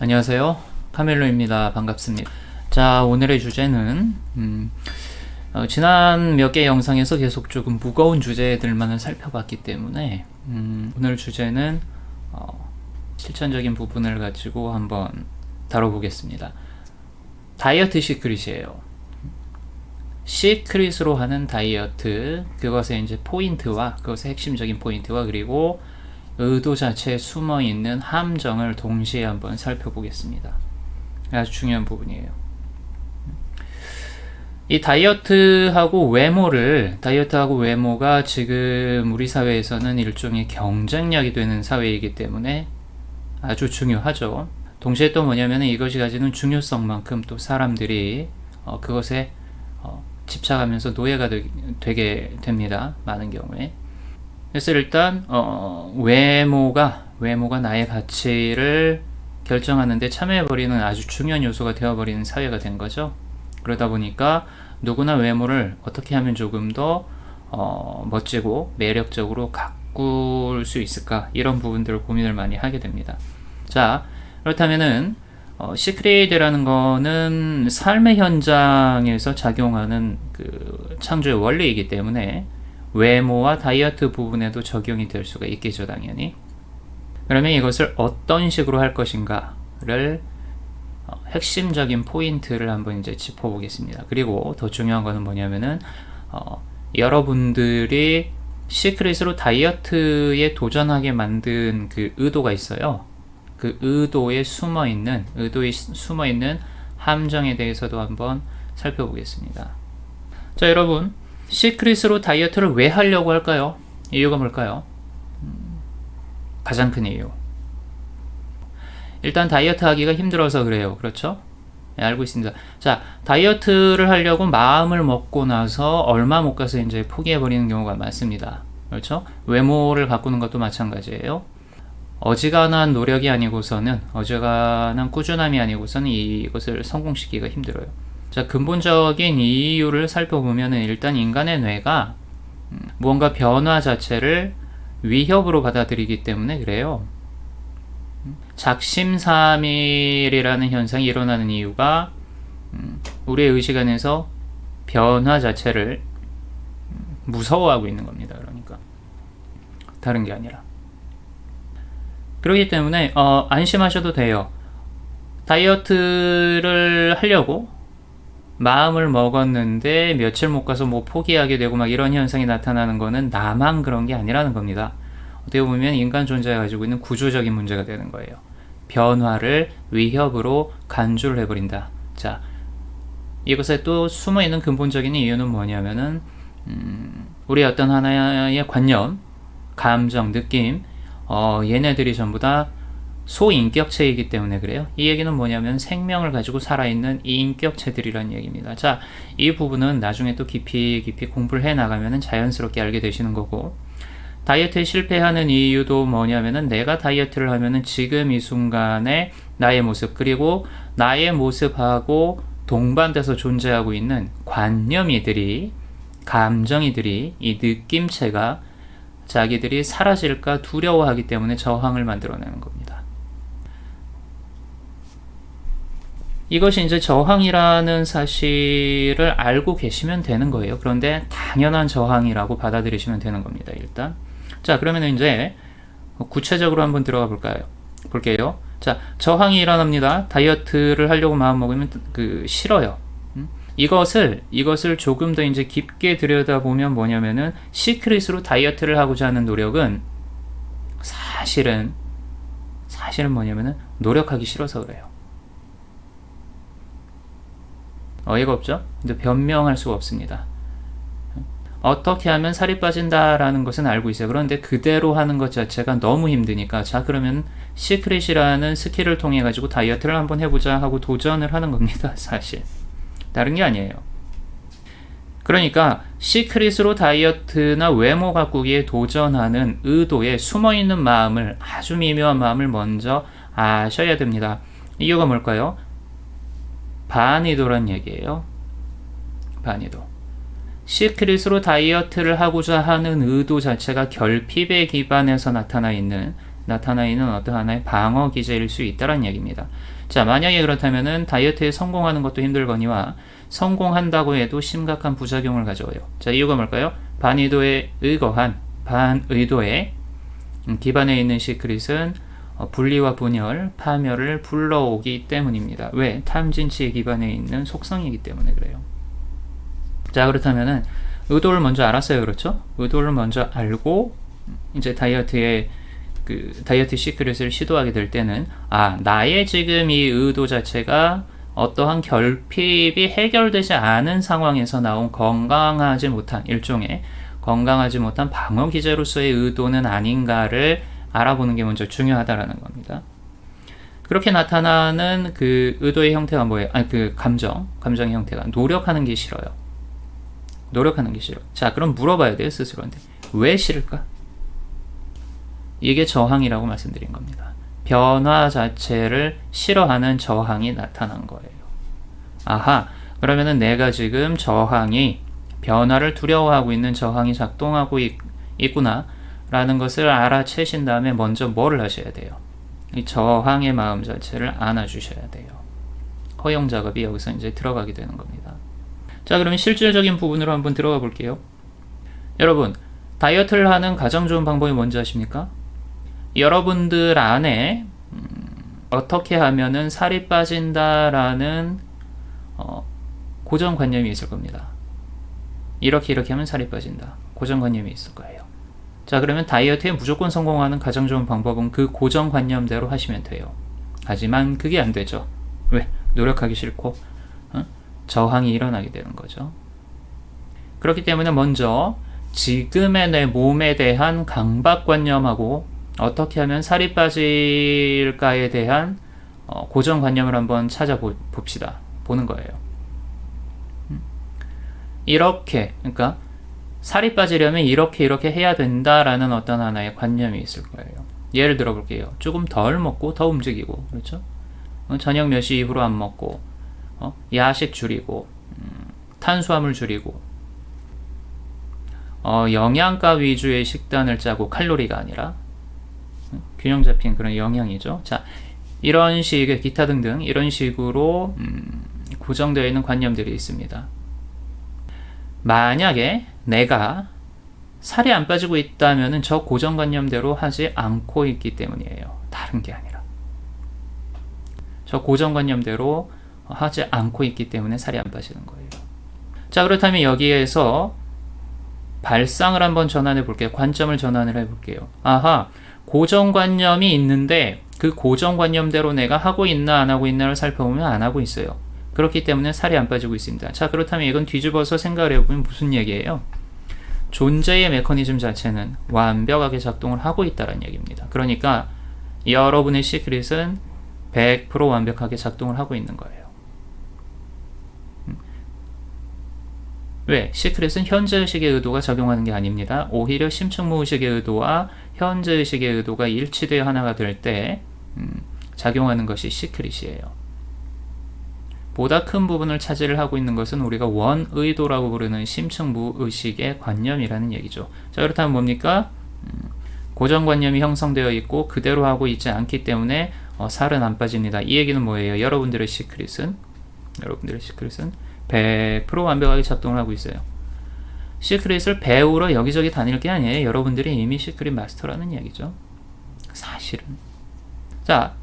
안녕하세요. 카멜로입니다. 반갑습니다. 자, 오늘의 주제는 지난 몇 개 영상에서 계속 조금 무거운 주제들만을 살펴봤기 때문에 오늘 주제는 실천적인 부분을 가지고 한번 다뤄보겠습니다. 다이어트 시크릿이에요. 시크릿으로 하는 다이어트, 그것의 이제 포인트와 그것의 핵심적인 포인트와 그리고 의도 자체에 숨어있는 함정을 동시에 한번 살펴보겠습니다. 아주 중요한 부분이에요. 이 다이어트하고 외모가 지금 우리 사회에서는 일종의 경쟁력이 되는 사회이기 때문에 아주 중요하죠. 동시에 또 뭐냐면 이것이 가지는 중요성만큼 또 사람들이 그것에 집착하면서 노예가 되게 됩니다. 많은 경우에. 그래서 일단 외모가 나의 가치를 결정하는데 참여해버리는 아주 중요한 요소가 되어버리는 사회가 된 거죠. 그러다 보니까 누구나 외모를 어떻게 하면 조금 더 멋지고 매력적으로 가꿀 수 있을까, 이런 부분들을 고민을 많이 하게 됩니다. 자, 그렇다면은 시크릿이라는 거는 삶의 현장에서 작용하는 그 창조의 원리이기 때문에 외모와 다이어트 부분에도 적용이 될 수가 있겠죠, 당연히. 그러면 이것을 어떤 식으로 할 것인가를 핵심적인 포인트를 한번 이제 짚어보겠습니다. 그리고 더 중요한 거는 뭐냐면은 여러분들이 시크릿으로 다이어트에 도전하게 만든 그 의도가 있어요. 그 의도에 숨어있는 함정에 대해서도 한번 살펴보겠습니다. 자, 여러분, 시크릿으로 다이어트를 왜 하려고 할까요? 이유가 뭘까요? 가장 큰 이유. 일단 다이어트 하기가 힘들어서 그래요. 그렇죠? 네, 알고 있습니다. 자, 다이어트를 하려고 마음을 먹고 나서 얼마 못 가서 이제 포기해버리는 경우가 많습니다. 그렇죠? 외모를 가꾸는 것도 마찬가지예요. 어지간한 꾸준함이 아니고서는 이것을 성공시키기가 힘들어요. 자, 근본적인 이유를 살펴보면 일단 인간의 뇌가 무언가 변화 자체를 위협으로 받아들이기 때문에 그래요. 작심삼일이라는 현상이 일어나는 이유가 우리의 의식 안에서 변화 자체를 무서워하고 있는 겁니다. 그러니까 다른 게 아니라. 그렇기 때문에 안심하셔도 돼요. 다이어트를 하려고 마음을 먹었는데 며칠 못 가서 뭐 포기하게 되고 막 이런 현상이 나타나는 거는 나만 그런 게 아니라는 겁니다. 어떻게 보면 인간 존재가 가지고 있는 구조적인 문제가 되는 거예요. 변화를 위협으로 간주를 해버린다. 자, 이것에 또 숨어있는 근본적인 이유는 뭐냐면은 우리의 어떤 하나의 관념, 감정, 느낌, 얘네들이 전부 다 소인격체이기 때문에 그래요. 이 얘기는 뭐냐면 생명을 가지고 살아있는 인격체들이라는 얘기입니다. 자, 이 부분은 나중에 또 깊이 공부를 해나가면 자연스럽게 알게 되시는 거고, 다이어트에 실패하는 이유도 뭐냐면은 내가 다이어트를 하면은 지금 이 순간에 나의 모습, 그리고 나의 모습하고 동반돼서 존재하고 있는 관념이들이, 감정이들이, 이 느낌체가 자기들이 사라질까 두려워하기 때문에 저항을 만들어내는 겁니다. 이것이 이제 저항이라는 사실을 알고 계시면 되는 거예요. 그런데 당연한 저항이라고 받아들이시면 되는 겁니다, 일단. 자, 그러면 이제 구체적으로 한번 들어가 볼게요. 자, 저항이 일어납니다. 다이어트를 하려고 마음먹으면 싫어요. 이것을 조금 더 이제 깊게 들여다보면 뭐냐면은 시크릿으로 다이어트를 하고자 하는 노력은 사실은 뭐냐면은 노력하기 싫어서 그래요. 어이가 없죠? 근데 변명할 수가 없습니다. 어떻게 하면 살이 빠진다라는 것은 알고 있어요. 그런데 그대로 하는 것 자체가 너무 힘드니까, 자, 그러면 시크릿이라는 스킬을 통해 가지고 다이어트를 한번 해보자 하고 도전을 하는 겁니다. 사실 다른 게 아니에요. 그러니까 시크릿으로 다이어트나 외모 가꾸기에 도전하는 의도에 숨어있는 마음을, 아주 미묘한 마음을 먼저 아셔야 됩니다. 이유가 뭘까요? 반의도란 얘기예요. 반의도. 시크릿으로 다이어트를 하고자 하는 의도 자체가 결핍에 기반해서 나타나 있는 나타나 있는 어떤 하나의 방어 기제일 수 있다는 얘기입니다. 자, 만약에 그렇다면은 다이어트에 성공하는 것도 힘들거니와 성공한다고 해도 심각한 부작용을 가져와요. 자, 이유가 뭘까요? 반의도에 기반에 있는 시크릿은 분리와 분열, 파멸을 불러오기 때문입니다. 왜? 탐진치에 기반에 있는 속성이기 때문에 그래요. 자, 그렇다면은 의도를 먼저 알았어요. 그렇죠? 의도를 먼저 알고 이제 다이어트 시크릿을 시도하게 될 때는 나의 지금 이 의도 자체가 어떠한 결핍이 해결되지 않은 상황에서 나온 일종의 건강하지 못한 방어 기제로서의 의도는 아닌가를 알아보는 게 먼저 중요하다라는 겁니다. 그렇게 나타나는 그 의도의 형태가 뭐예요? 그 감정의 형태가 노력하는 게 싫어요. 자, 그럼 물어봐야 돼요, 스스로한테. 왜 싫을까? 이게 저항이라고 말씀드린 겁니다. 변화 자체를 싫어하는 저항이 나타난 거예요. 그러면은 내가 지금 변화를 두려워하고 있는 저항이 작동하고 있구나 라는 것을 알아채신 다음에 먼저 뭐를 하셔야 돼요? 이 저항의 마음 자체를 안아주셔야 돼요. 허용 작업이 여기서 이제 들어가게 되는 겁니다. 자, 그러면 실질적인 부분으로 한번 들어가 볼게요. 여러분, 다이어트를 하는 가장 좋은 방법이 뭔지 아십니까? 여러분들 안에 어떻게 하면은 살이 빠진다라는 고정관념이 있을 겁니다. 이렇게 하면 살이 빠진다. 고정관념이 있을 거예요. 자, 그러면 다이어트에 무조건 성공하는 가장 좋은 방법은 그 고정관념대로 하시면 돼요. 하지만 그게 안 되죠. 왜? 노력하기 싫고 저항이 일어나게 되는 거죠. 그렇기 때문에 먼저 지금의 내 몸에 대한 강박관념하고 어떻게 하면 살이 빠질까에 대한 고정관념을 한번 찾아봅시다. 보는 거예요. 그러니까 살이 빠지려면 이렇게 해야 된다라는 어떤 하나의 관념이 있을 거예요. 예를 들어 볼게요. 조금 덜 먹고 더 움직이고, 그렇죠? 저녁 몇 시 이후로 안 먹고, 야식 줄이고, 탄수화물 줄이고, 영양가 위주의 식단을 짜고 칼로리가 아니라 균형 잡힌 그런 영양이죠. 자, 이런 식의 기타 등등 이런 식으로 고정되어 있는 관념들이 있습니다. 만약에 내가 살이 안 빠지고 있다면 저 고정관념대로 하지 않고 있기 때문이에요. 다른 게 아니라. 저 고정관념대로 하지 않고 있기 때문에 살이 안 빠지는 거예요. 자, 그렇다면 여기에서 발상을 한번 전환해 볼게요. 관점을 전환을 해 볼게요. 고정관념이 있는데 그 고정관념대로 내가 하고 있나 안 하고 있나를 살펴보면 안 하고 있어요. 그렇기 때문에 살이 안 빠지고 있습니다. 자, 그렇다면 이건 뒤집어서 생각을 해보면 무슨 얘기예요? 존재의 메커니즘 자체는 완벽하게 작동을 하고 있다는 얘기입니다. 그러니까 여러분의 시크릿은 100% 완벽하게 작동을 하고 있는 거예요. 왜? 시크릿은 현재의식의 의도가 작용하는 게 아닙니다. 오히려 심층무의식의 의도와 현재의식의 의도가 일치되어 하나가 될 때 작용하는 것이 시크릿이에요. 보다 큰 부분을 차지를 하고 있는 것은 우리가 원의도라고 부르는 심층무의식의 관념이라는 얘기죠. 자, 그렇다면 뭡니까? 고정관념이 형성되어 있고 그대로 하고 있지 않기 때문에 살은 안 빠집니다. 이 얘기는 뭐예요? 여러분들의 시크릿은 100% 완벽하게 작동을 하고 있어요. 시크릿을 배우러 여기저기 다닐 게 아니에요. 여러분들이 이미 시크릿 마스터라는 얘기죠. 사실은. 자,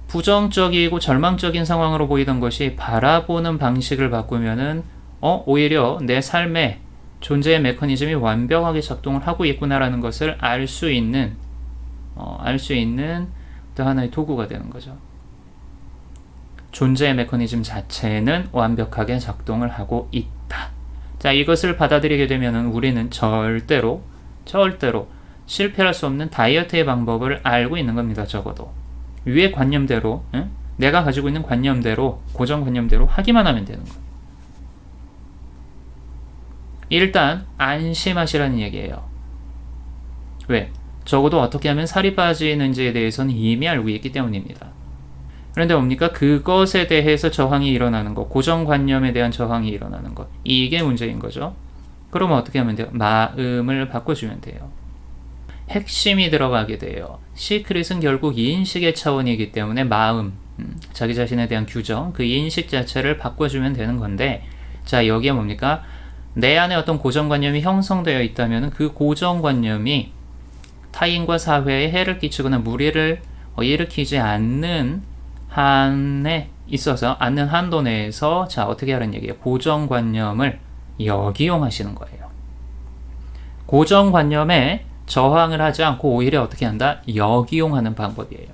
부정적이고 절망적인 상황으로 보이던 것이 바라보는 방식을 바꾸면은 오히려 내 삶의 존재의 메커니즘이 완벽하게 작동을 하고 있구나라는 것을 알 수 있는 또 하나의 도구가 되는 거죠. 존재의 메커니즘 자체는 완벽하게 작동을 하고 있다. 자, 이것을 받아들이게 되면은 우리는 절대로 실패할 수 없는 다이어트의 방법을 알고 있는 겁니다. 적어도 위의 관념대로, 내가 가지고 있는 관념대로, 고정관념대로 하기만 하면 되는 거예요. 일단 안심하시라는 얘기예요. 왜? 적어도 어떻게 하면 살이 빠지는지에 대해서는 이미 알고 있기 때문입니다. 그런데 뭡니까? 그것에 대해서 저항이 일어나는 것, 고정관념에 대한 저항이 일어나는 것, 이게 문제인 거죠. 그러면 어떻게 하면 돼요? 마음을 바꿔주면 돼요. 핵심이 들어가게 돼요. 시크릿은 결국 인식의 차원이기 때문에 마음, 자기 자신에 대한 규정, 그 인식 자체를 바꿔주면 되는 건데, 자, 여기에 뭡니까? 내 안에 어떤 고정관념이 형성되어 있다면 그 고정관념이 타인과 사회에 해를 끼치거나 무리를 일으키지 않는 한에 있어서, 않는 한도 내에서, 자, 어떻게 하라는 얘기예요? 고정관념을 역이용하시는 거예요. 고정관념에 저항을 하지 않고 오히려 어떻게 한다? 역이용하는 방법이에요.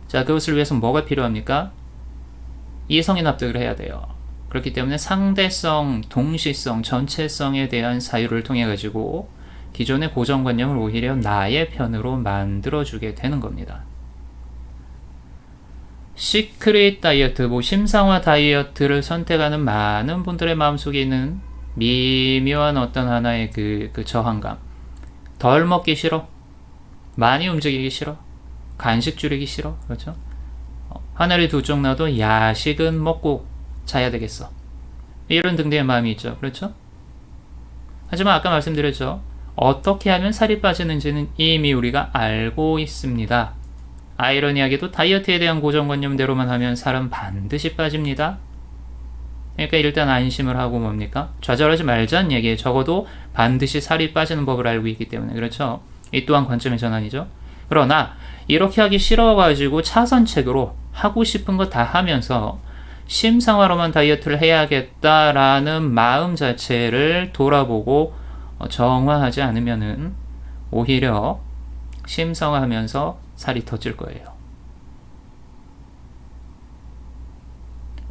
자, 그것을 위해서 뭐가 필요합니까? 이성이 납득을 해야 돼요. 그렇기 때문에 상대성, 동시성, 전체성에 대한 사유를 통해 가지고 기존의 고정관념을 오히려 나의 편으로 만들어주게 되는 겁니다. 시크릿 다이어트, 심상화 다이어트를 선택하는 많은 분들의 마음속에 있는 미묘한 어떤 하나의 그 저항감. 덜 먹기 싫어. 많이 움직이기 싫어. 간식 줄이기 싫어. 그렇죠? 하늘이 두 쪽 나도 야식은 먹고 자야 되겠어. 이런 등등의 마음이 있죠. 그렇죠? 하지만 아까 말씀드렸죠. 어떻게 하면 살이 빠지는지는 이미 우리가 알고 있습니다. 아이러니하게도 다이어트에 대한 고정관념대로만 하면 살은 반드시 빠집니다. 그러니까 일단 안심을 하고 뭡니까? 좌절하지 말자는 얘기예요. 적어도 반드시 살이 빠지는 법을 알고 있기 때문에. 그렇죠? 이 또한 관점의 전환이죠. 그러나 이렇게 하기 싫어가지고 차선책으로 하고 싶은 거 다 하면서 심상화로만 다이어트를 해야겠다라는 마음 자체를 돌아보고 정화하지 않으면은 오히려 심상화하면서 살이 더 찔 거예요.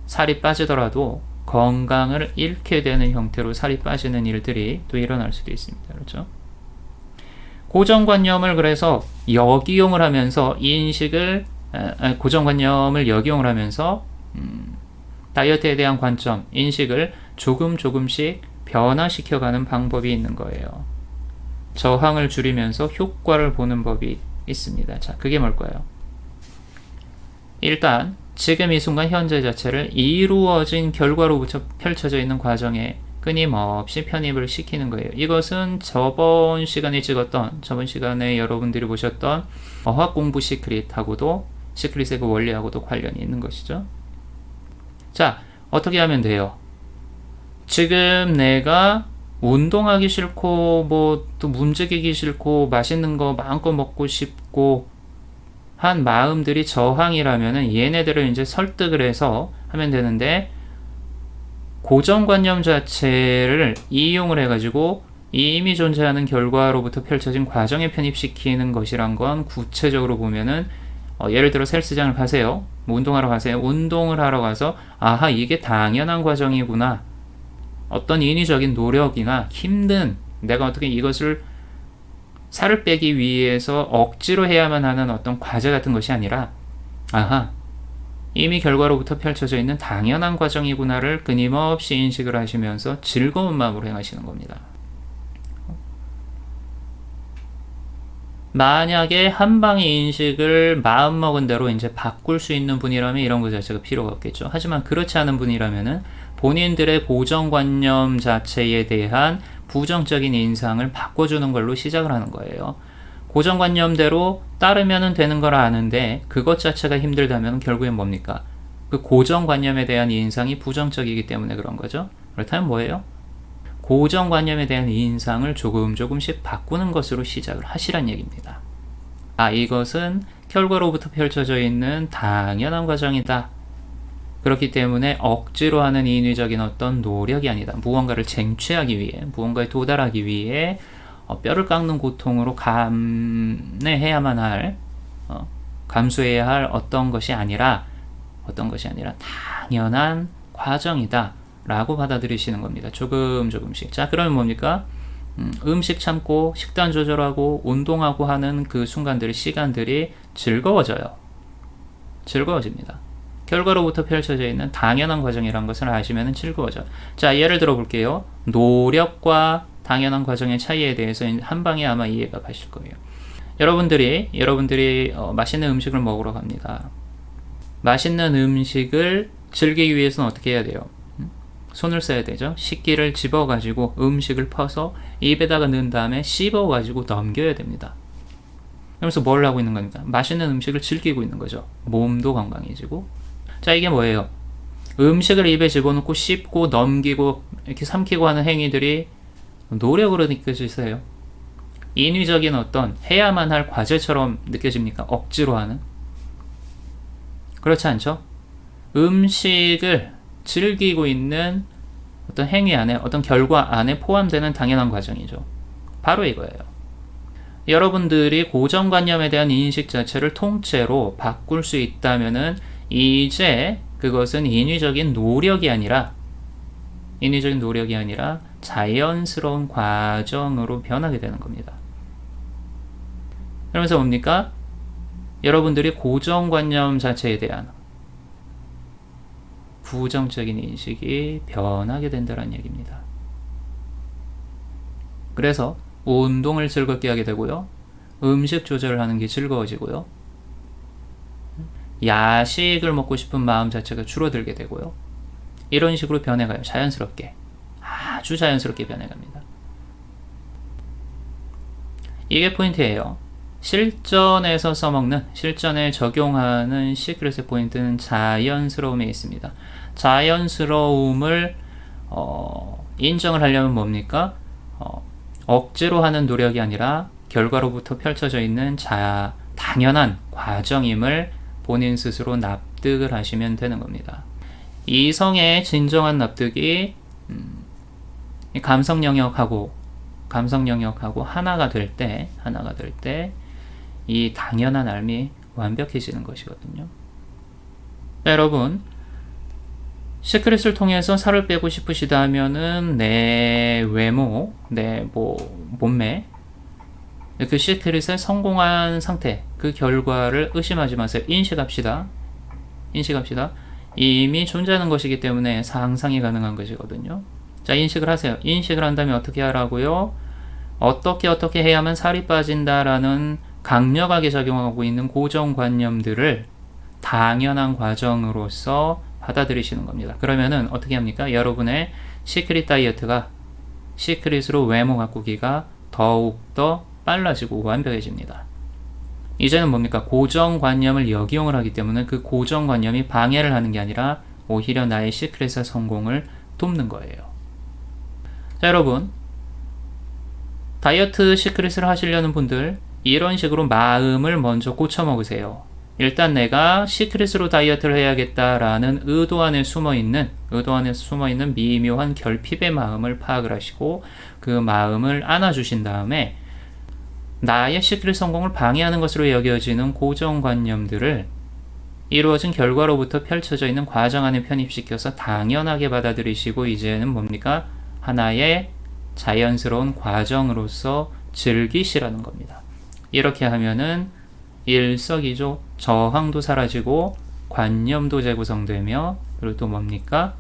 살이 빠지더라도 건강을 잃게 되는 형태로 살이 빠지는 일들이 또 일어날 수도 있습니다. 그렇죠? 고정관념을 그래서 역이용을 하면서 고정관념을 역이용을 하면서 다이어트에 대한 관점, 인식을 조금씩 변화시켜가는 방법이 있는 거예요. 저항을 줄이면서 효과를 보는 법이 있습니다. 자, 그게 뭘까요? 일단 지금 이 순간 현재 자체를 이루어진 결과로부터 펼쳐져 있는 과정에 끊임없이 편입을 시키는 거예요. 이것은 저번 시간에 여러분들이 보셨던 어학 공부 시크릿하고도, 시크릿의 그 원리하고도 관련이 있는 것이죠. 자, 어떻게 하면 돼요? 지금 내가 운동하기 싫고 또 움직이기 싫고 맛있는 거 마음껏 먹고 싶고 한 마음들이 저항이라면은 얘네들을 이제 설득을 해서 하면 되는데, 고정관념 자체를 이용을 해가지고 이미 존재하는 결과로부터 펼쳐진 과정에 편입시키는 것이란 건 구체적으로 보면은 예를 들어 헬스장을 가세요. 운동하러 가세요. 운동을 하러 가서 아하, 이게 당연한 과정이구나. 어떤 인위적인 노력이나 힘든, 내가 어떻게 이것을 살을 빼기 위해서 억지로 해야만 하는 어떤 과제 같은 것이 아니라, 아하, 이미 결과로부터 펼쳐져 있는 당연한 과정이구나를 끊임없이 인식을 하시면서 즐거운 마음으로 행하시는 겁니다. 만약에 한 방에 인식을 마음먹은 대로 이제 바꿀 수 있는 분이라면 이런 것 자체가 필요가 없겠죠. 하지만 그렇지 않은 분이라면은 본인들의 고정관념 자체에 대한 부정적인 인상을 바꿔주는 걸로 시작을 하는 거예요. 고정관념대로 따르면 되는 걸 아는데 그것 자체가 힘들다면 결국엔 뭡니까? 그 고정관념에 대한 인상이 부정적이기 때문에 그런 거죠. 그렇다면 뭐예요? 고정관념에 대한 인상을 조금씩 바꾸는 것으로 시작을 하시란 얘기입니다. 아, 이것은 결과로부터 펼쳐져 있는 당연한 과정이다. 그렇기 때문에 억지로 하는 인위적인 어떤 노력이 아니다. 무언가를 쟁취하기 위해, 무언가에 도달하기 위해 뼈를 깎는 고통으로 감내해야만 할, 감수해야 할 어떤 것이 아니라 당연한 과정이다 라고 받아들이시는 겁니다. 조금씩. 자, 그러면 뭡니까? 음식 참고 식단 조절하고 운동하고 하는 그 순간들이, 시간들이 즐거워집니다. 결과로부터 펼쳐져 있는 당연한 과정이라는 것을 아시면 즐거워져요. 자, 예를 들어 볼게요. 노력과 당연한 과정의 차이에 대해서 한 방에 아마 이해가 가실 거예요. 여러분들이 맛있는 음식을 먹으러 갑니다. 맛있는 음식을 즐기기 위해서는 어떻게 해야 돼요? 손을 써야 되죠. 식기를 집어가지고 음식을 퍼서 입에다가 넣은 다음에 씹어가지고 넘겨야 됩니다. 그러면서 뭘 하고 있는 겁니까? 맛있는 음식을 즐기고 있는 거죠. 몸도 건강해지고. 자, 이게 뭐예요? 음식을 입에 집어넣고 씹고 넘기고 이렇게 삼키고 하는 행위들이 노력으로 느껴지세요? 인위적인 어떤 해야만 할 과제처럼 느껴집니까? 억지로 하는? 그렇지 않죠? 음식을 즐기고 있는 어떤 행위 안에, 어떤 결과 안에 포함되는 당연한 과정이죠. 바로 이거예요. 여러분들이 고정관념에 대한 인식 자체를 통째로 바꿀 수 있다면은 이제 그것은 인위적인 노력이 아니라 자연스러운 과정으로 변하게 되는 겁니다. 그러면서 뭡니까? 여러분들이 고정관념 자체에 대한 부정적인 인식이 변하게 된다는 얘기입니다. 그래서 운동을 즐겁게 하게 되고요. 음식 조절을 하는 게 즐거워지고요. 야식을 먹고 싶은 마음 자체가 줄어들게 되고요. 이런 식으로 변해가요. 자연스럽게. 아주 자연스럽게 변해갑니다. 이게 포인트예요. 실전에서 써먹는, 실전에 적용하는 시크릿의 포인트는 자연스러움에 있습니다. 자연스러움을 인정을 하려면 뭡니까? 억지로 하는 노력이 아니라 결과로부터 펼쳐져 있는 당연한 과정임을 본인 스스로 납득을 하시면 되는 겁니다. 이성의 진정한 납득이 감성 영역하고 하나가 될 때 이 당연한 삶이 완벽해지는 것이거든요. 여러분, 시크릿을 통해서 살을 빼고 싶으시다 하면은 내 외모, 내 몸매, 그 시크릿에 성공한 상태, 그 결과를 의심하지 마세요. 인식합시다. 이미 존재하는 것이기 때문에 상상이 가능한 것이거든요. 자, 인식을 하세요. 인식을 한다면 어떻게 하라고요? 어떻게 해야만 살이 빠진다라는 강력하게 작용하고 있는 고정관념들을 당연한 과정으로서 받아들이시는 겁니다. 그러면은 어떻게 합니까? 여러분의 시크릿 다이어트가, 시크릿으로 외모 가꾸기가 더욱더 빨라지고 완벽해집니다. 이제는 뭡니까? 고정관념을 역이용을 하기 때문에 그 고정관념이 방해를 하는 게 아니라 오히려 나의 시크릿의 성공을 돕는 거예요. 자, 여러분, 다이어트 시크릿을 하시려는 분들, 이런 식으로 마음을 먼저 고쳐 먹으세요. 일단 내가 시크릿으로 다이어트를 해야겠다라는 의도 안에 숨어있는 미묘한 결핍의 마음을 파악을 하시고 그 마음을 안아주신 다음에 나의 시크릿 성공을 방해하는 것으로 여겨지는 고정관념들을 이루어진 결과로부터 펼쳐져 있는 과정 안에 편입시켜서 당연하게 받아들이시고 이제는 뭡니까? 하나의 자연스러운 과정으로서 즐기시라는 겁니다. 이렇게 하면은 일석이조 저항도 사라지고 관념도 재구성되며 그리고 또 뭡니까?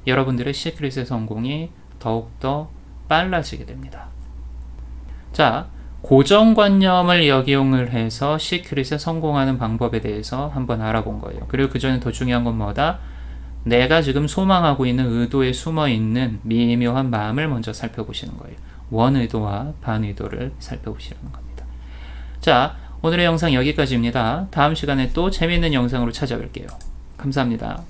여러분들의 시크릿의 성공이 더욱더 빨라지게 됩니다. 자, 고정관념을 역이용을 해서 시크릿에 성공하는 방법에 대해서 한번 알아본 거예요. 그리고 그 전에 더 중요한 건 뭐다? 내가 지금 소망하고 있는 의도에 숨어있는 미묘한 마음을 먼저 살펴보시는 거예요. 원의도와 반의도를 살펴보시는 겁니다. 자, 오늘의 영상 여기까지입니다. 다음 시간에 또 재미있는 영상으로 찾아뵐게요. 감사합니다.